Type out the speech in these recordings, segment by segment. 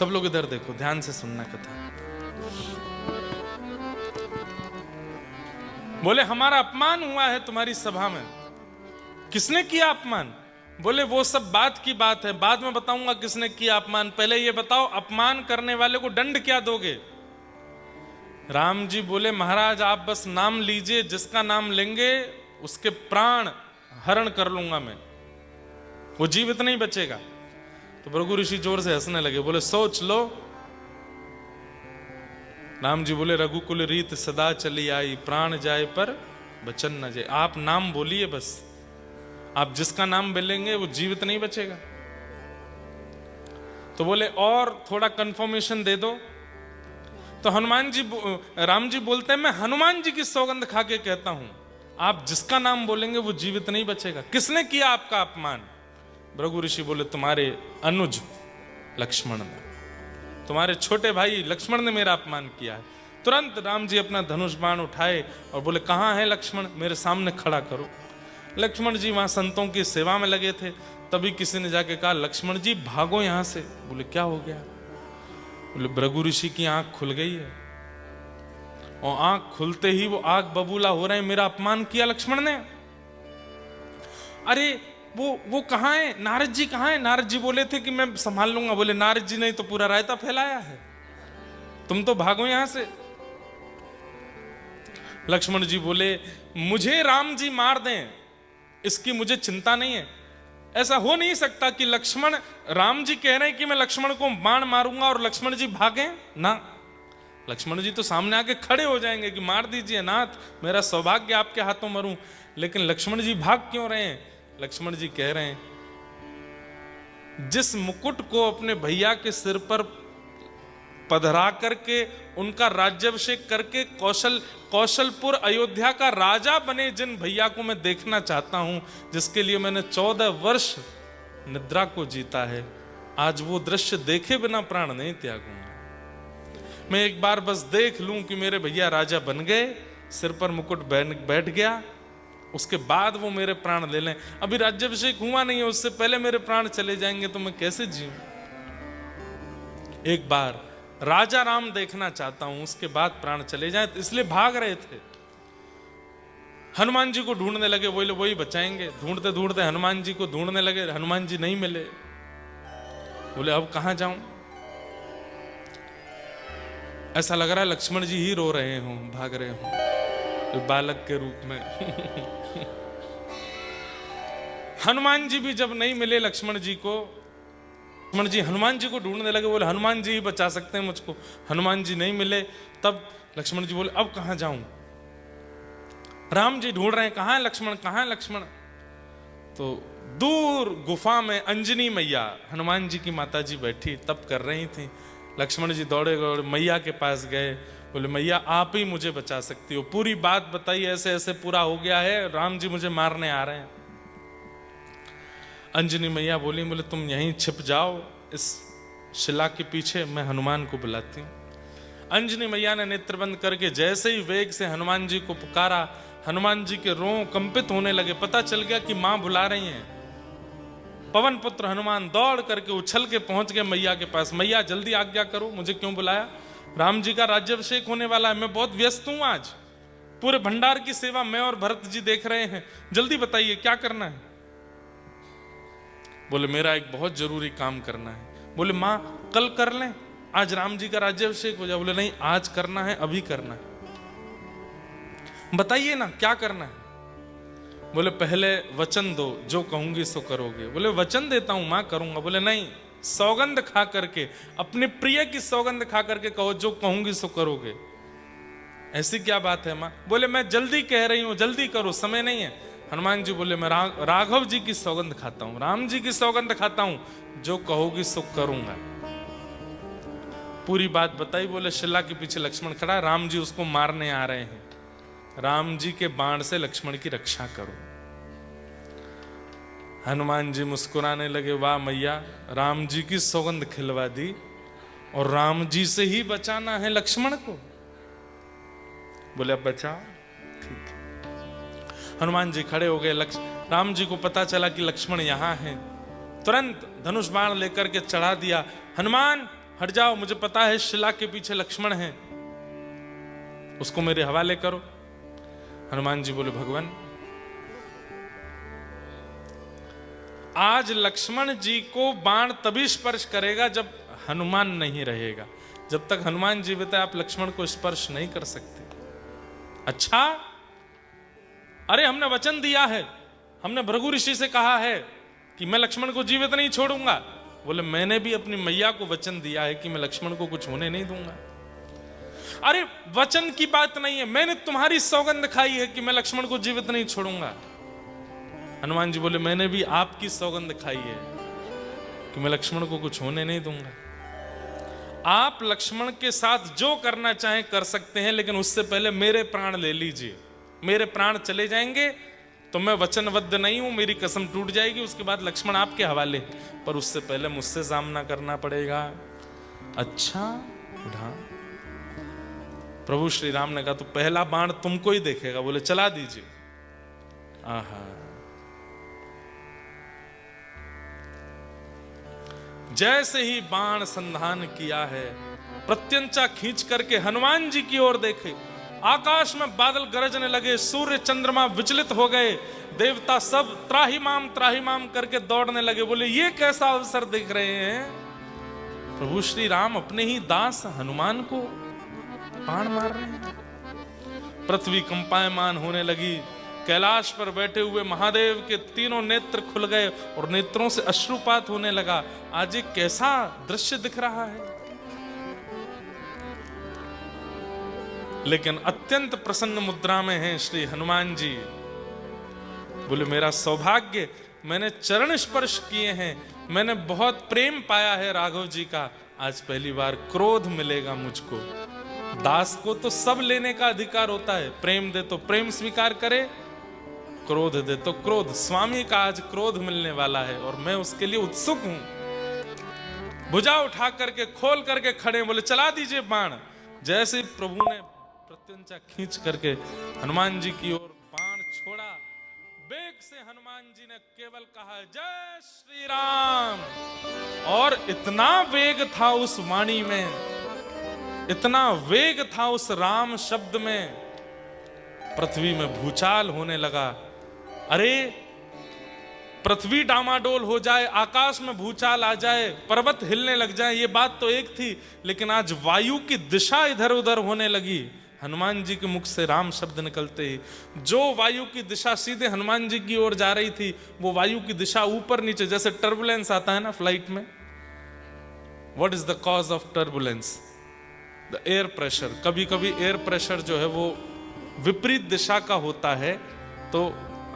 सब लोग इधर देखो, ध्यान से सुनना कथा। बोले हमारा अपमान हुआ है तुम्हारी सभा में। किसने किया अपमान? बोले वो सब बात की बात है, बाद में बताऊंगा किसने किया अपमान, पहले ये बताओ अपमान करने वाले को दंड क्या दोगे? राम जी बोले महाराज आप बस नाम लीजिए, जिसका नाम लेंगे उसके प्राण हरण कर लूंगा मैं, वो जीवित नहीं बचेगा। तो भृगु ऋषि जोर से हंसने लगे, बोले सोच लो। राम जी बोले रघुकुल रीत सदा चली आई, प्राण जाए पर बचन न जाए। आप नाम बोलिए बस, आप जिसका नाम बोलेंगे वो जीवित नहीं बचेगा। तो बोले और थोड़ा कंफर्मेशन दे दो। तो राम जी बोलते हैं मैं हनुमान जी की सौगंध खा के कहता हूं, आप जिसका नाम बोलेंगे वो जीवित नहीं बचेगा। किसने किया आपका अपमान? भृगु ऋषि बोले तुम्हारे अनुज लक्ष्मण ने, तुम्हारे छोटे भाई लक्ष्मण ने मेरा अपमान किया है। तुरंत राम जी अपना धनुष बाण उठाए और बोले कहां है लक्ष्मण, मेरे सामने खड़ा करो। लक्ष्मण जी वहां संतों की सेवा में लगे थे, तभी किसी ने जाके कहा लक्ष्मण जी भागो यहां से। बोले क्या हो गया? बोले भृगु ऋषि की आंख खुल गई है, और आंख खुलते ही वो आग बबूला हो रहे हैं, मेरा अपमान किया लक्ष्मण ने। अरे वो कहां है? नारद जी कहां है? नारद जी बोले थे कि मैं संभाल लूंगा। बोले नारद जी ने तो पूरा रायता फैलाया है, तुम तो भागो यहां से। लक्ष्मण जी बोले मुझे राम जी मार दें इसकी मुझे चिंता नहीं है। ऐसा हो नहीं सकता कि लक्ष्मण, राम जी कह रहे हैं कि मैं लक्ष्मण को बाण मारूंगा और लक्ष्मण जी भागे ना। लक्ष्मण जी तो सामने आके खड़े हो जाएंगे कि मार दीजिए नाथ, मेरा सौभाग्य आपके हाथों मरूं। लेकिन लक्ष्मण जी भाग क्यों रहे हैं? लक्ष्मण जी कह रहे हैं जिस मुकुट को अपने भैया के सिर पर पधरा करके उनका राज्याभिषेक करके कौशलपुर अयोध्या का राजा बने जिन भैया को मैं देखना चाहता हूं, जिसके लिए मैंने 14 वर्ष निद्रा को जीता है, आज वो दृश्य देखे बिना प्राण नहीं त्यागूंगा। मैं एक बार बस देख लूं कि मेरे भैया राजा बन गए, सिर पर मुकुट बैठ गया, उसके बाद वो मेरे प्राण ले लें। अभी राज्याभिषेक हुआ नहीं है, उससे पहले मेरे प्राण चले जाएंगे तो मैं कैसे जीऊं? एक बार राजा राम देखना चाहता हूं, उसके बाद प्राण चले जाए, तो इसलिए भाग रहे थे। हनुमान जी को ढूंढने लगे, वही बचाएंगे। ढूंढते ढूंढते हनुमान जी को ढूंढने लगे, हनुमान जी नहीं मिले। बोले अब कहां जाऊं? ऐसा लग रहा है लक्ष्मण जी ही रो रहे हों, भाग रहे हों बालक के रूप में। हनुमान जी भी जब नहीं मिले लक्ष्मण जी को, लक्ष्मण जी हनुमान जी को ढूंढने लगे। बोले हनुमान जी ही बचा सकते हैं मुझको। हनुमान जी नहीं मिले, तब लक्ष्मण जी बोले अब कहां जाऊं? राम जी ढूंढ रहे हैं कहां है लक्ष्मण, कहां है लक्ष्मण। तो दूर गुफा में अंजनी मैया, हनुमान जी की माता जी बैठी तप कर रही थी। लक्ष्मण जी दौड़े दौड़े मैया के पास गए। बोले मैया आप ही मुझे बचा सकती हो, पूरी बात बताइए, ऐसे ऐसे पूरा हो गया है, राम जी मुझे मारने आ रहे हैं। अंजनी मैया बोली, बोले तुम यहीं छिप जाओ इस शिला के पीछे, मैं हनुमान को बुलाती हूँ। अंजनी मैया ने नेत्र बंद करके जैसे ही वेग से हनुमान जी को पुकारा, हनुमान जी के रों कंपित होने लगे। पता चल गया कि मां बुला रही हैं। पवन पुत्र हनुमान दौड़ करके उछल के पहुंच गए मैया के पास। मैया जल्दी आज्ञा करो, मुझे क्यों बुलाया? राम जी का राज्याभिषेक होने वाला है, मैं बहुत व्यस्त हूं आज, पूरे भंडार की सेवा मैं और भरत जी देख रहे हैं, जल्दी बताइए क्या करना है। बोले मेरा एक बहुत जरूरी काम करना है। बोले मां कल कर लें, आज राम जी का राज्याभिषेक हो जाए। बोले नहीं आज करना है, अभी करना है, बताइए ना क्या करना है। बोले पहले वचन दो, जो कहूंगी सो करोगे। बोले वचन देता हूं मां करूंगा। बोले नहीं, सौगंध खा करके, अपने प्रिय की सौगंध खा करके कहो जो कहूंगी सो करोगे। ऐसी क्या बात है मां? बोले मैं जल्दी कह रही हूं, जल्दी करो, समय नहीं है। हनुमान जी बोले मैं राघव जी की सौगंध खाता हूं, राम जी की सौगंध खाता हूं, जो कहोगी सो करूंगा। पूरी बात बताई। बोले शिला के पीछे लक्ष्मण खड़ा है, राम जी उसको मारने आ रहे हैं, राम जी के बाण से लक्ष्मण की रक्षा करो। हनुमान जी मुस्कुराने लगे, वाह मैया, राम जी की सौगंध खिलवा दी और राम जी से ही बचाना है लक्ष्मण को। बोले अब बचाओ, ठीक है। हनुमान जी खड़े हो गए। राम जी को पता चला कि लक्ष्मण यहां है, तुरंत धनुष बाण लेकर के चढ़ा दिया। हनुमान हट जाओ, मुझे पता है शिला के पीछे लक्ष्मण है, उसको मेरे हवाले करो। हनुमान जी बोले, भगवान आज लक्ष्मण जी को बाण तभी स्पर्श करेगा जब हनुमान नहीं रहेगा। जब तक हनुमान जीवित है आप लक्ष्मण को स्पर्श नहीं कर सकते। अच्छा, अरे हमने वचन दिया है, हमने भृगु ऋषि से कहा है कि मैं लक्ष्मण को जीवित नहीं छोड़ूंगा। बोले, मैंने भी अपनी मैया को वचन दिया है कि मैं लक्ष्मण को कुछ होने नहीं दूंगा। अरे वचन की बात नहीं है, मैंने तुम्हारी सौगंध खाई है कि मैं लक्ष्मण को जीवित नहीं छोड़ूंगा। हनुमान जी बोले, मैंने भी आपकी सौगंध खाई है कि मैं लक्ष्मण को कुछ होने नहीं दूंगा। आप लक्ष्मण के साथ जो करना चाहें कर सकते हैं, लेकिन उससे पहले मेरे प्राण ले लीजिए। मेरे प्राण चले जाएंगे तो मैं वचनबद्ध नहीं हूं, मेरी कसम टूट जाएगी, उसके बाद लक्ष्मण आपके हवाले, पर उससे पहले मुझसे सामना करना पड़ेगा। अच्छा उठा। प्रभु श्री राम ने कहा, तो पहला बाण तुमको ही देखेगा। बोले, चला दीजिए। आहा, जैसे ही बाण संधान किया है, प्रत्यंचा खींच करके हनुमान जी की ओर देखे, आकाश में बादल गरजने लगे, सूर्य चंद्रमा विचलित हो गए, देवता सब त्राहिमाम करके दौड़ने लगे। बोले, ये कैसा अवसर देख रहे हैं? प्रभु श्री राम अपने ही दास हनुमान को बाण मार रहे हैं। पृथ्वी कंपायमान होने लगी। कैलाश पर बैठे हुए महादेव के तीनों नेत्र खुल गए और नेत्रों से अश्रुपात होने लगा। आज एक कैसा दृश्य दिख रहा है। लेकिन अत्यंत प्रसन्न मुद्रा में हैं श्री हनुमान जी। बोले, मेरा सौभाग्य, मैंने चरण स्पर्श किए हैं, मैंने बहुत प्रेम पाया है राघव जी का। आज पहली बार क्रोध मिलेगा मुझको। दास को तो सब लेने का अधिकार होता है, प्रेम दे तो प्रेम स्वीकार करे, क्रोध दे तो क्रोध। स्वामी का आज क्रोध मिलने वाला है और मैं उसके लिए उत्सुक हूं। भुजा उठा करके खोल करके खड़े, बोले, चला दीजिए बाण। जैसे प्रभु ने प्रत्यंचा खींच करके हनुमान जी की ओर बाण छोड़ा, वेग से हनुमान जी ने केवल कहा, जय श्री राम। और इतना वेग था उस वाणी में, इतना वेग था उस राम शब्द में, पृथ्वी में भूचाल होने लगा। अरे पृथ्वी डामाडोल हो जाए, आकाश में भूचाल आ जाए, पर्वत हिलने लग जाए, ये बात तो एक थी, लेकिन आज वायु की दिशा इधर उधर होने लगी हनुमान जी के मुख से राम शब्द निकलते ही। जो वायु की दिशा सीधे हनुमान जी की ओर जा रही थी, वो वायु की दिशा ऊपर नीचे, जैसे टर्बुलेंस आता है ना फ्लाइट में। What is the cause of turbulence? The air pressure. कभी कभी एयर प्रेशर जो है वो विपरीत दिशा का होता है तो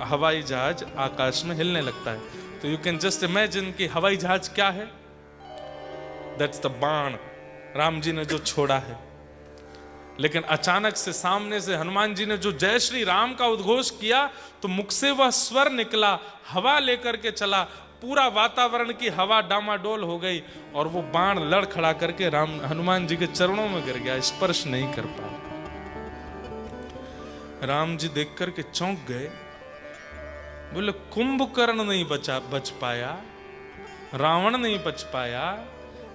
हवाई जहाज आकाश में हिलने लगता है। तो यू कैन जस्ट इमेजिन कि हवाई जहाज क्या है? दैट्स द बाण राम जी ने जो छोड़ा है। लेकिन अचानक से सामने से हनुमान जी ने जो जय श्री राम का उद्घोष किया, तो मुख से वह स्वर निकला, हवा लेकर के चला, पूरा वातावरण की हवा डामाडोल हो गई और वो बाण लड़ खड़ा करके राम हनुमान जी के चरणों में गिर गया, स्पर्श नहीं कर पाया। राम जी देख करके चौंक गए। बोले, कुंभकर्ण नहीं बच पाया, रावण नहीं बच पाया,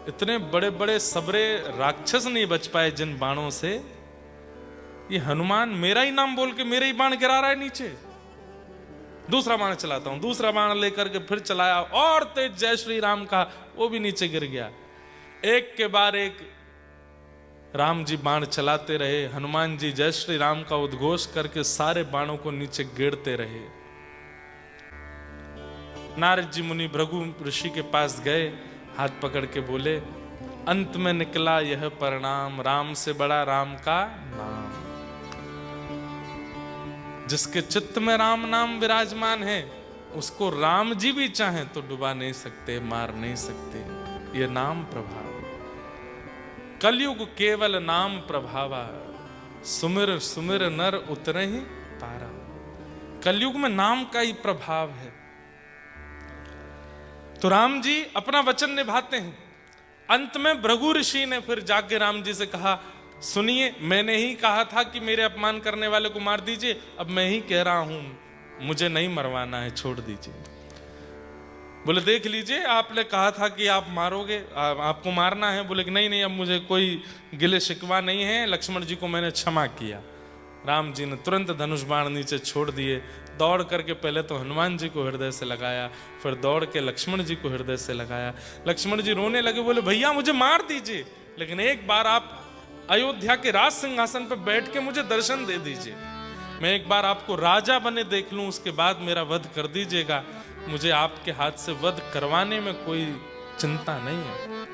इतने बड़े बड़े सबरे राक्षस नहीं बच पाए जिन बाणों से, ये हनुमान मेरा ही नाम बोल के मेरे ही बाण गिरा रहा है नीचे। दूसरा बाण चलाता हूं। दूसरा बाण लेकर के फिर चलाया और तेज जय श्री राम का, वो भी नीचे गिर गया। एक के बाद एक राम जी बाण चलाते रहे। हनुमान जी जय श्री राम का उद्घोष करके सारे बाणों को नीचे गिरते रहे। नारद जी मुनि भृगु ऋषि के पास गए, हाथ पकड़ के बोले, अंत में निकला यह परिणाम, राम से बड़ा राम का नाम। जिसके चित्त में राम नाम विराजमान है, उसको राम जी भी चाहें तो डुबा नहीं सकते, मार नहीं सकते। ये नाम प्रभाव। कलयुग केवल नाम प्रभावा, सुमिर सुमिर नर उतरे ही पारा। कलयुग में नाम का ही प्रभाव है। तो राम जी अपना वचन निभाते हैं। अंत में भृगु ऋषि ने फिर जाके राम जी से कहा, सुनिए, मैंने ही कहा था कि मेरे अपमान करने वाले को मार दीजिए, अब मैं ही कह रहा हूं, मुझे नहीं मरवाना है, छोड़ दीजिए। बोले देख लीजिए, आपने कहा था कि आप मारोगे, आपको मारना है। बोले कि नहीं नहीं, अब मुझे कोई गिले शिकवा नहीं है, लक्ष्मण जी को मैंने क्षमा किया। राम जी ने तुरंत धनुष बाण नीचे छोड़ दिए, दौड़ करके पहले तो हनुमान जी को हृदय से लगाया, फिर दौड़ के लक्ष्मण जी को हृदय से लगाया। लक्ष्मण जी रोने लगे, बोले भैया मुझे मार दीजिए, लेकिन एक बार आप अयोध्या के राज सिंहासन पर बैठ के मुझे दर्शन दे दीजिए, मैं एक बार आपको राजा बने देख लूं, उसके बाद मेरा वध कर दीजिएगा। मुझे आपके हाथ से वध करवाने में कोई चिंता नहीं है।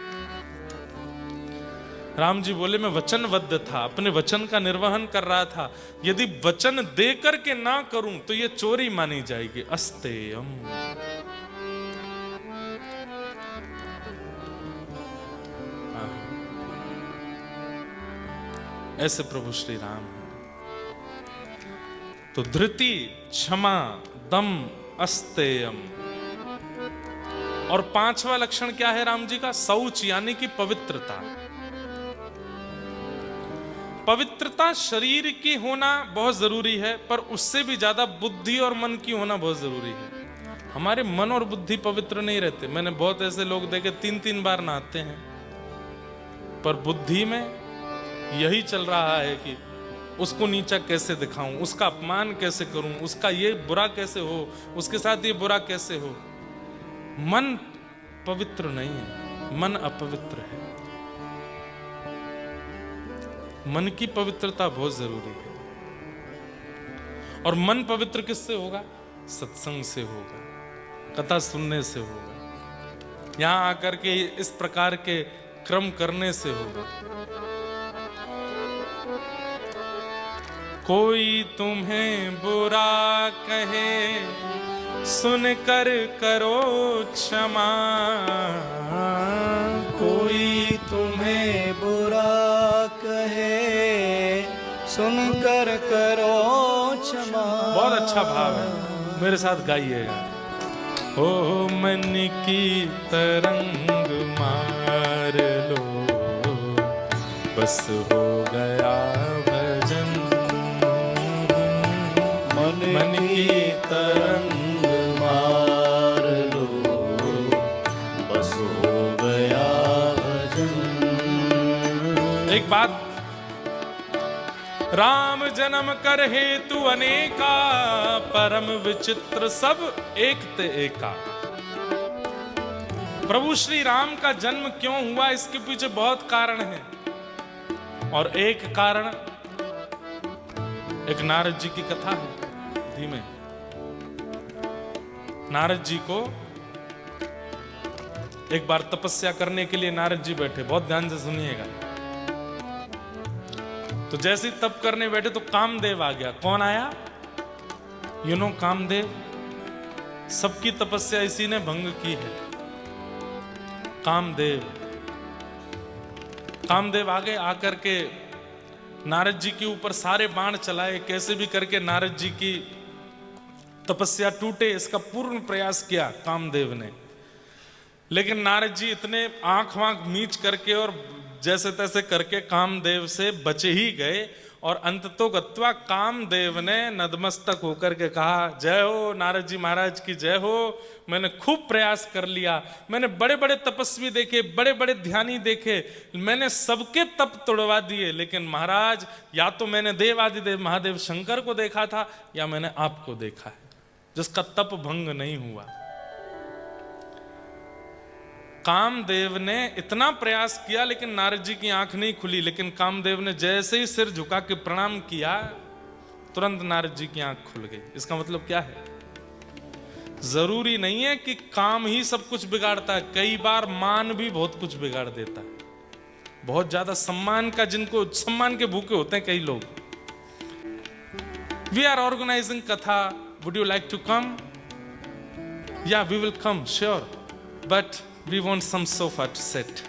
राम जी बोले मैं वचनबद्ध था, अपने वचन का निर्वहन कर रहा था, यदि वचन दे करके ना करूं तो ये चोरी मानी जाएगी। अस्तेयम। ऐसे प्रभु श्री राम हैं। तो धृति, क्षमा, दम, अस्तेयम। और पांचवा लक्षण क्या है राम जी का? शौच, यानी कि पवित्रता। पवित्रता शरीर की होना बहुत जरूरी है, पर उससे भी ज्यादा बुद्धि और मन की होना बहुत जरूरी है। हमारे मन और बुद्धि पवित्र नहीं रहते। मैंने बहुत ऐसे लोग देखे 3-3 बार नहाते हैं, पर बुद्धि में यही चल रहा है कि उसको नीचा कैसे दिखाऊं, उसका अपमान कैसे करूं, उसका ये बुरा कैसे हो, उसके साथ ये बुरा कैसे हो। मन पवित्र नहीं है, मन अपवित्र है। मन की पवित्रता बहुत जरूरी है। और मन पवित्र किससे होगा? सत्संग से होगा, कथा सुनने से होगा, यहां आकर के इस प्रकार के क्रम करने से होगा। कोई तुम्हें बुरा कहे सुनकर करो क्षमा, कोई तुम्हें बुरा कहे सुनकर करो क्षमा। बहुत अच्छा भाव है, मेरे साथ गाइएगा। हो मन की तरंग मार लो, बस हो गया भजन। मन की तरंग मार लो, बस हो गया भजन। एक बात, राम जन्म कर हेतु अनेका, परम विचित्र सब एक ते एका। प्रभु श्री राम का जन्म क्यों हुआ, इसके पीछे बहुत कारण है। और एक कारण, एक नारद जी की कथा है। धीमे। नारद जी को एक बार तपस्या करने के लिए नारद जी बैठे, बहुत ध्यान से सुनिएगा। तो जैसे ही तप करने बैठे तो कामदेव आ गया। कौन आया? You know Kamdev. सबकी तपस्या इसी ने भंग की है। कामदेव आ गए, आकर के नारद जी के ऊपर सारे बाण चलाए, कैसे भी करके नारद जी की तपस्या टूटे, इसका पूर्ण प्रयास किया कामदेव ने। लेकिन नारद जी इतने आंख वांख मीच करके और जैसे तैसे करके कामदेव से बचे ही गए। और अंततो गत्वा कामदेव ने नतमस्तक होकर के कहा, जय हो नारद जी महाराज की जय हो, मैंने खूब प्रयास कर लिया, मैंने बड़े बड़े तपस्वी देखे, बड़े बड़े ध्यानी देखे, मैंने सबके तप तोड़वा दिए, लेकिन महाराज या तो मैंने देवादिदेव महादेव शंकर को देखा था या मैंने आपको देखा है, जिसका तप भंग नहीं हुआ। कामदेव ने इतना प्रयास किया लेकिन नारद जी की आंख नहीं खुली। लेकिन कामदेव ने जैसे ही सिर झुका के प्रणाम किया, तुरंत नारद जी की आंख खुल गई। इसका मतलब क्या है? जरूरी नहीं है कि काम ही सब कुछ बिगाड़ता है, कई बार मान भी बहुत कुछ बिगाड़ देता है। बहुत ज्यादा सम्मान का, जिनको सम्मान के भूखे होते हैं कई लोग। We are organising katha, would you like to come? या we will come, sure, but we want some sofa to sit.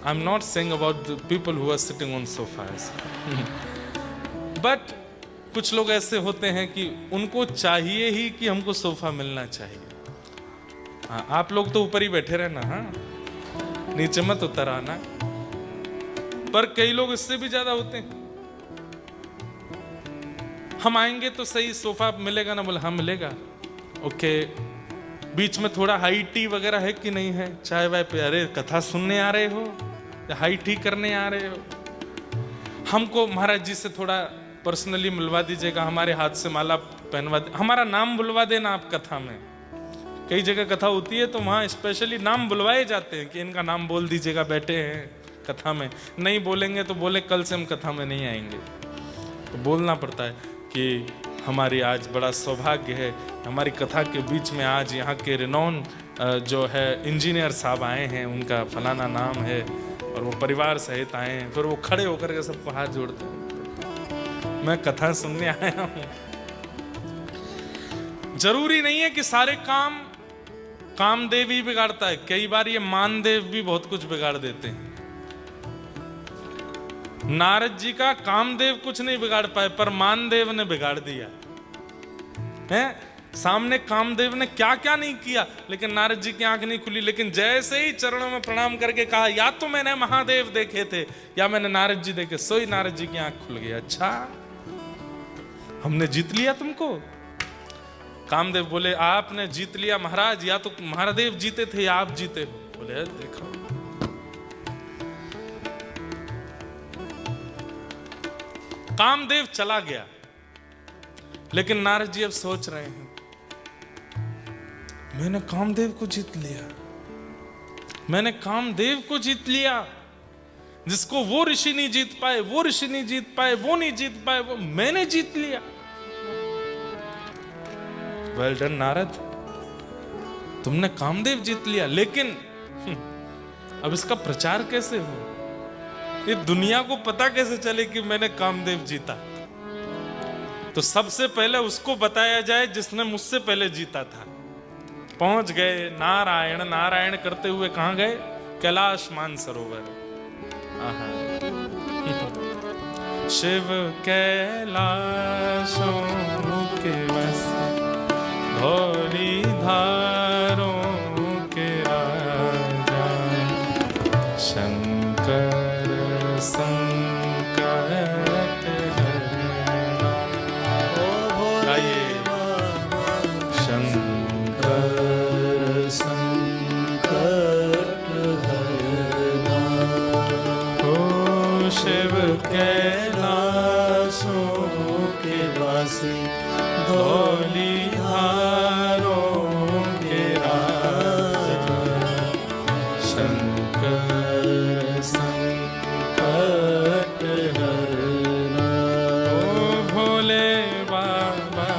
I'm not saying about the people who are sitting on sofas. But कुछ लोग ऐसे होते हैं कि उनको चाहिए ही कि हमको सोफा मिलना चाहिए। हाँ, आप लोग तो ऊपर ही बैठे रहना, हाँ, नीचे मत उतर आना। पर कई लोग इससे भी ज्यादा होते हैं। हम आएंगे तो सही, सोफा मिलेगा ना? बोले हाँ मिलेगा। ओके, बीच में थोड़ा हाई टी वगैरह है कि नहीं है, चाय वाय पे? अरे कथा सुनने आ रहे हो या हाई टी करने आ रहे हो? हमको महाराज जी से थोड़ा पर्सनली मिलवा दीजिएगा, हमारे हाथ से माला पहनवा दे, हमारा नाम बुलवा देना आप कथा में। कई जगह कथा होती है तो वहाँ स्पेशली नाम बुलवाए जाते हैं कि इनका नाम बोल दीजिएगा, बैठे हैं कथा में। नहीं बोलेंगे तो बोले कल से हम कथा में नहीं आएंगे। तो बोलना पड़ता है कि हमारी आज बड़ा सौभाग्य है, हमारी कथा के बीच में आज यहाँ के रिनॉन जो है इंजीनियर साहब आए हैं, उनका फलाना नाम है और वो परिवार सहित आए हैं। फिर वो खड़े होकर के सबको हाथ जोड़ते हैं, मैं कथा सुनने आया हूँ। जरूरी नहीं है कि सारे काम कामदेव ही बिगाड़ता है, कई बार ये मानदेव भी बहुत कुछ बिगाड़ देते हैं। नारद जी का कामदेव कुछ नहीं बिगाड़ पाए, पर मानदेव ने बिगाड़ दिया है। सामने कामदेव ने क्या क्या नहीं किया, लेकिन नारद जी की आंख नहीं खुली। लेकिन जैसे ही चरणों में प्रणाम करके कहा, या तो मैंने महादेव देखे थे या मैंने नारद जी देखे, सोई नारद जी की आंख खुल गई। अच्छा, हमने जीत लिया तुमको। कामदेव बोले, आपने जीत लिया महाराज, या तो महादेव जीते थे या आप जीते हो। बोले देखो, कामदेव चला गया। लेकिन नारद जी अब सोच रहे हैं, मैंने कामदेव को जीत लिया, मैंने कामदेव को जीत लिया। जिसको वो ऋषि नहीं जीत पाए, वो ऋषि नहीं जीत पाए, वो नहीं जीत पाए, वो मैंने जीत लिया। वेल डन नारद, तुमने कामदेव जीत लिया। लेकिन अब इसका प्रचार कैसे हो? ये दुनिया को पता कैसे चले कि मैंने कामदेव जीता? तो सबसे पहले उसको बताया जाए जिसने मुझसे पहले जीता था। पहुंच गए, नारायण नारायण करते हुए कहां गए? कैलाश मानसरोवर। शिव कैलाशों के वस, धौली धारों के राजा, शंकर संकट हरना। गाइए, शंकर संकट हरना। ओ शिव कैलाशों के वासी, धौली धारों के राजा, शंकर संकट हरना। ओ भोले बाबा,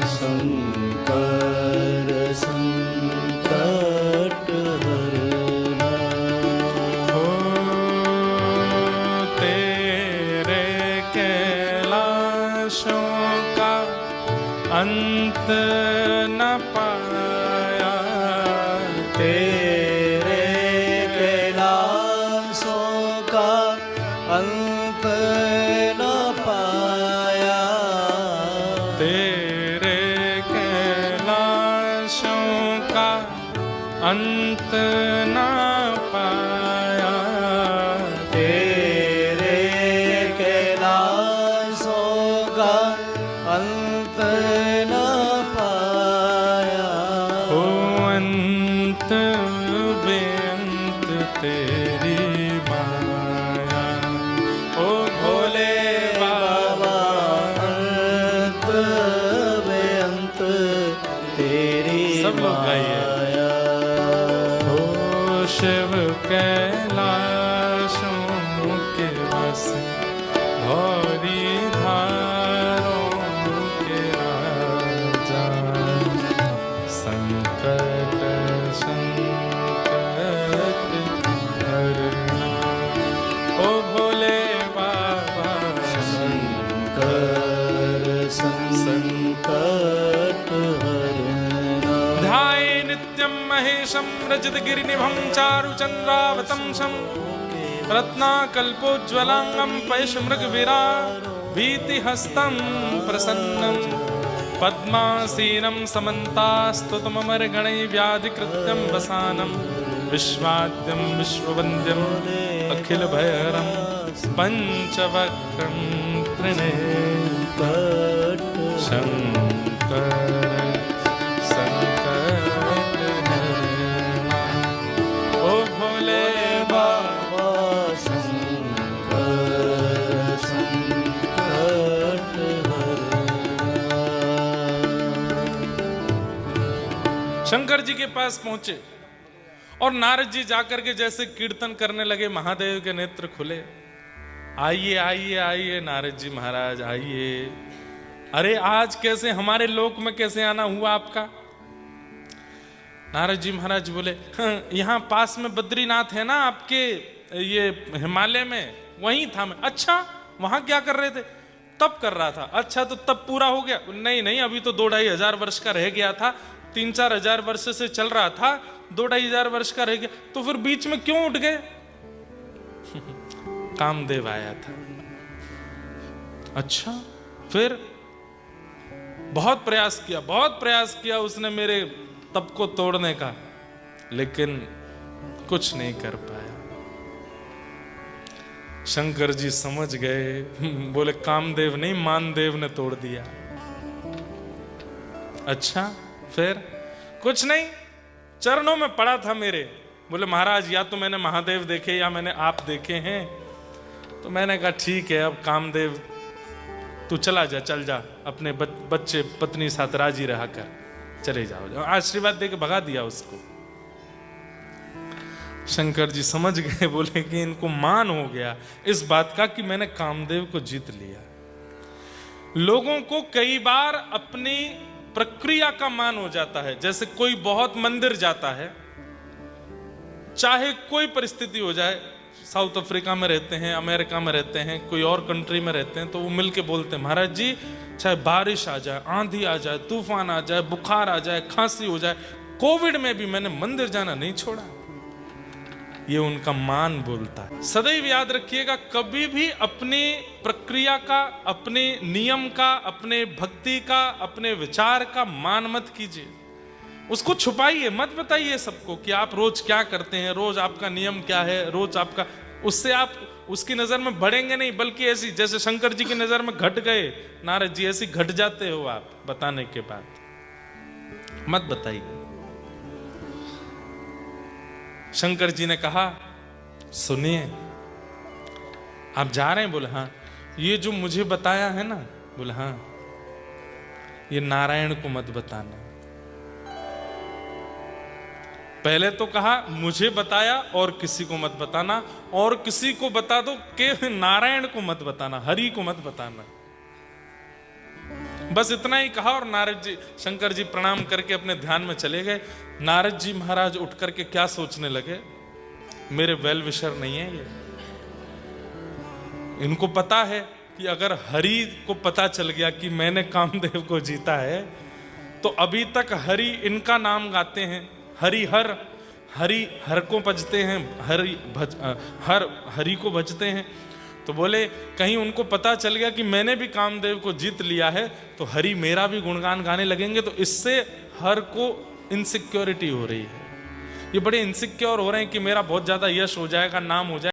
शंकर संकट हरना। ओ तेरे कैलाशों का अंत न पाया, तेरे कैलाशों का अंत न पाया। तेरे कैलाशों का अंत न पाया, तेरे कैलाशों का अंत न पाया। ओ अंत बेअंत तेरी माया। ओ भोले बाबा, अंत बेअंत तेरी सब लोग गाइए। माया। ओ शिव कैलाशों के वस, धौली धारों के राजा, संकट संकट हरना। ओ भोले बाबा, शंकर संकट हरना। ध्याये नित्यं महेशं रजतगिरिनिभं चारुचन्द्रावतंसं, रत्नाकल्पोज्ज्वलांगं पैशमृगवीरा भीतिहस्तं प्रसन्नं, पद्मासीनं समन्तास्तुतममरगणैः व्याधिकृत्यं वसानं, विश्वाद्यं विश्ववन्द्यम् अखिलभयहरं पञ्चवक्त्रं त्रिनेत्रं, शंकर संकट शंकर जी के पास पहुंचे और नारद जी जाकर के जैसे कीर्तन करने लगे, महादेव के नेत्र खुले। आइए आइए आइए नारद जी महाराज आइए। अरे आज कैसे हमारे लोक में कैसे आना हुआ आपका? नारद जी महाराज बोले, यहाँ पास में बद्रीनाथ है ना आपके ये हिमालय में, वहीं था मैं। अच्छा वहां क्या कर रहे थे? तप कर रहा था। अच्छा तो तप पूरा हो गया? नहीं नहीं, अभी तो 2-2.5 हजार वर्ष का रह गया था। 3-4 हजार वर्ष से चल रहा था, 2-2.5 हजार वर्ष का रह गया। तो फिर बीच में क्यों उठ गए? कामदेव आया था। अच्छा फिर? बहुत प्रयास किया उसने मेरे तप को तोड़ने का, लेकिन कुछ नहीं कर पाया। शंकर जी समझ गए, बोले कामदेव नहीं मानदेव ने तोड़ दिया। अच्छा फिर? कुछ नहीं, चरणों में पड़ा था मेरे। बोले महाराज या तो मैंने महादेव देखे या मैंने आप देखे हैं। तो मैंने कहा ठीक है, अब कामदेव तू चला जा, चल जा, अपने बच्चे पत्नी साथ राजी रहा कर, चले जाओ। आशीर्वाद देके भगा दिया उसको। शंकर जी समझ गए, बोले कि इनको मान हो गया इस बात का कि मैंने कामदेव को जीत लिया। लोगों को कई बार अपनी प्रक्रिया का मान हो जाता है। जैसे कोई बहुत मंदिर जाता है, चाहे कोई परिस्थिति हो जाए, साउथ अफ्रीका में रहते हैं, अमेरिका में रहते हैं, कोई और कंट्री में रहते हैं, तो वो मिलके बोलते हैं महाराज जी चाहे बारिश आ जाए, आंधी आ जाए, तूफान आ जाए, बुखार आ जाए, खांसी हो जाए, कोविड में भी मैंने मंदिर जाना नहीं छोड़ा। ये उनका मान बोलता है। सदैव याद रखिएगा, कभी भी अपनी प्रक्रिया का, अपने नियम का, अपने भक्ति का, अपने विचार का मान मत कीजिए। उसको छुपाइए मत, बताइए सबको कि आप रोज क्या करते हैं, रोज आपका नियम क्या है, रोज आपका। उससे आप उसकी नजर में बढ़ेंगे नहीं, बल्कि ऐसी जैसे शंकर जी की नजर में घट गए नारद जी, ऐसी घट जाते हो आप बताने के बाद। मत बताइए। शंकर जी ने कहा सुनिए आप जा रहे हैं? बोले हाँ। ये जो मुझे बताया है ना? बोले हाँ। ये नारायण को मत बताना। पहले तो कहा मुझे बताया और किसी को मत बताना, और किसी को बता दो कि नारायण को मत बताना, हरि को मत बताना। बस इतना ही कहा और नारद जी, शंकर जी प्रणाम करके अपने ध्यान में चले गए। नारद जी महाराज उठ करके क्या सोचने लगे, मेरे वेल विशर नहीं है ये, इनको पता है कि अगर हरि को पता चल गया कि मैंने कामदेव को जीता है, तो अभी तक हरि इनका नाम गाते हैं, हरि हर को भजते हैं, हरि को भजते हैं। तो बोले कहीं उनको पता चल गया कि मैंने भी कामदेव को जीत लिया है, तो हरि मेरा भी गुणगान गाने लगेंगे, तो इससे हर को इनसिक्योरिटी हो रही है। ये बड़े इनसिक्योर हो रहे हैं कि मेरा बहुत ज्यादा यश हो जाएगा, नाम हो जाएगा।